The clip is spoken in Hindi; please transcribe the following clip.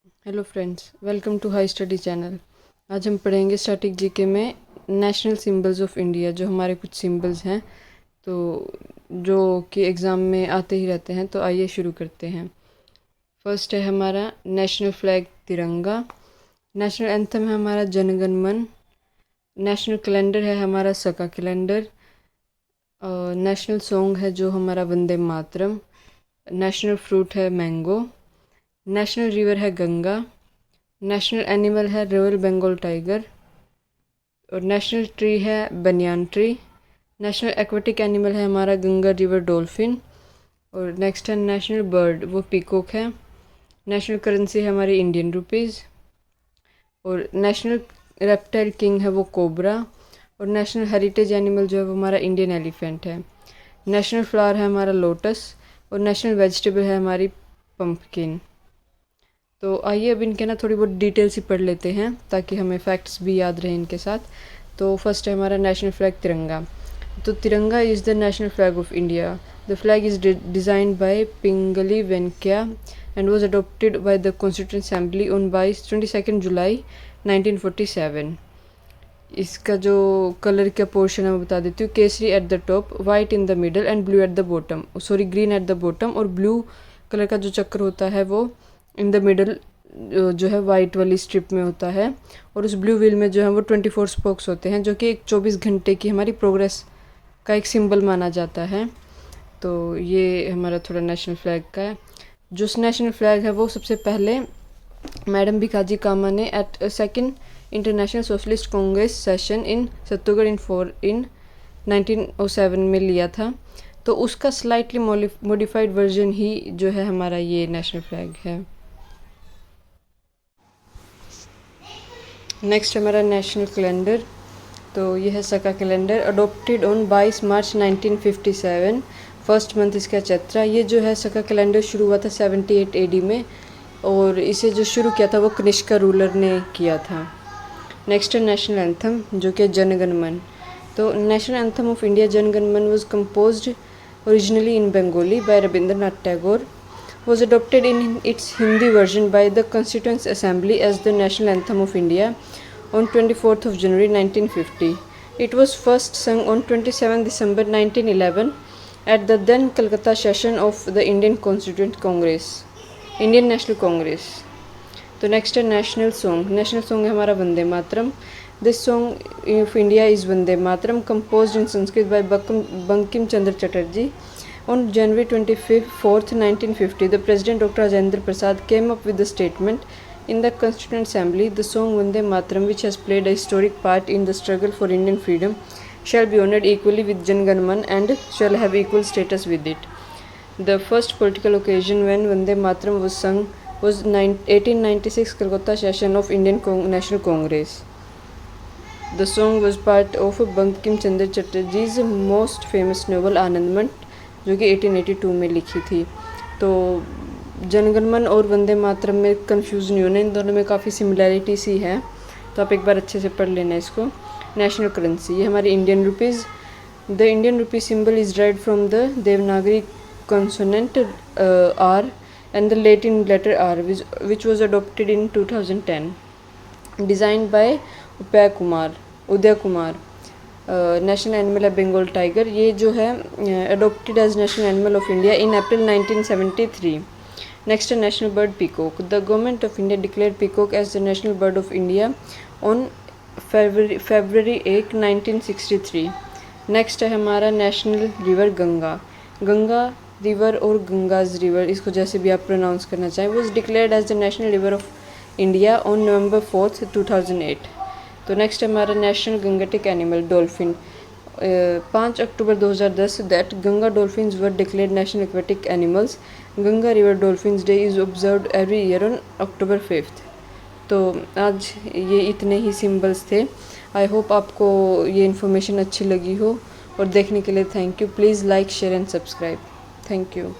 Hello friends, welcome to high study channel. आज हम पढ़ेंगे स्टैटिक जीके में नेशनल सिंबल्स ऑफ इंडिया, जो हमारे कुछ सिंबल्स हैं तो जो कि एग्ज़ाम में आते ही रहते हैं। तो आइए शुरू करते हैं। फर्स्ट है हमारा नेशनल फ्लैग तिरंगा। नेशनल एंथम है हमारा जनगण मन। नेशनल कैलेंडर है हमारा सका कैलेंडर। नेशनल सॉन्ग है जो हमारा वंदे मातरम। नेशनल फ्रूट है मैंगो। नेशनल रिवर है गंगा। नेशनल एनिमल है रॉयल बंगाल टाइगर। और नेशनल ट्री है banyan tree. National aquatic animal है हमारा गंगा रिवर डॉल्फिन। और नेक्स्ट है नेशनल बर्ड, वो पीकॉक है। नेशनल करेंसी है हमारी इंडियन रुपीज़। और नेशनल रेप्टाइल किंग है वो कोबरा। और नेशनल हेरिटेज एनिमल जो है वो हमारा इंडियन एलिफेंट है। नेशनल फ्लावर है हमारा लोटस। और नेशनल वेजिटेबल है हमारी पम्पकिन। तो आइए अब इनके ना थोड़ी बहुत डिटेल से पढ़ लेते हैं ताकि हमें फैक्ट्स भी याद रहें इनके साथ। तो फर्स्ट है हमारा नेशनल फ्लैग तिरंगा। तो Tiranga is the national flag of India. The flag is designed by Pingali Venkayya and was adopted by the constituent assembly on 22 July 1947। इसका जो कलर का पोर्शन है मैं बता देती हूँ। Kesari at the top, white in the middle and blue at the bottom, sorry green at the bottom. और ब्लू कलर का जो चक्र होता है वो इन द मिडल जो है वाइट वाली स्ट्रिप में होता है। और उस ब्लू व्हील में जो है वो 24 स्पोक्स होते हैं, जो कि एक 24 घंटे की हमारी प्रोग्रेस का एक सिंबल माना जाता है। तो ये हमारा थोड़ा नेशनल फ्लैग का है। जो नेशनल फ्लैग है वो सबसे पहले मैडम भिकाजी कामा ने at second international socialist congress session in Stuttgart in 1907 में लिया था। तो उसका स्लाइटली मॉडिफाइड वर्जन ही जो है हमारा ये नेशनल फ्लैग है। नेक्स्ट हमारा नेशनल कैलेंडर। तो यह है सका calendar, adopted on 22 March 1957। First month इसका चैत्रा। ये जो है सका कैलेंडर शुरू हुआ था 78 एडी में, और इसे जो शुरू किया था वो कनिष्का रूलर ने किया था। नेक्स्ट है नेशनल एंथम, जो कि जनगण मन। तो नेशनल एंथम ऑफ इंडिया जनगण मन was composed originally in Bengali by Rabindranath Tagore, was adopted in its Hindi version by the Constituent Assembly as the national anthem of India on 24th of January 1950. It was first sung on 27 December 1911 at the then Calcutta session of the Indian Constituent Congress, Indian National Congress. तो नेक्स्ट है नेशनल सॉन्ग। नेशनल सॉन्ग है हमारा Vande Mataram. This song of India is Vande Mataram, composed in Sanskrit by Bankim Chandra Chatterjee. On January 24th, 1950, the President Dr. Rajendra Prasad came up with the statement in the Constituent Assembly, the song Vande Mataram, which has played a historic part in the struggle for Indian freedom, shall be honored equally with Jan Gan Man and shall have equal status with it. The first political occasion when Vande Mataram was sung was 1896 Calcutta session of Indian National Congress. The song was part of Bankim Chandra Chatterjee's most famous novel Anandamath, जो कि 1882 में लिखी थी। तो जनगण मन और वंदे मातरम में कंफ्यूज नहीं होना, इन दोनों में काफ़ी सिमिलैरिटी सी है, तो आप एक बार अच्छे से पढ़ लेना इसको। नेशनल करेंसी, ये हमारी Indian rupees. The Indian rupee symbol is derived from the Devanagari consonant R and the Latin letter R, which was adopted in 2010. Designed by Uday Kumar. National animal है बंगाल टाइगर। ये जो है adopted as national animal of India in April 1973। Next है national bird peacock. The government of India declared peacock as the national bird of India on February 8, 1963। Next है हमारा national river Ganga. Ganga river और गंगाज रिवर, इसको जैसे भी आप प्रोनाउंस करना चाहें, was declared as the national river of India on November 4, 2008। तो नेक्स्ट हमारा national gangetic animal dolphin. 5 October 2010 that Ganga dolphins were declared national aquatic animals. Ganga river dolphins day is observed every year on October 5। तो आज ये इतने ही सिम्बल्स थे। आई होप आपको ये इन्फॉर्मेशन अच्छी लगी हो, और देखने के लिए thank you. Please like, share and subscribe. Thank you.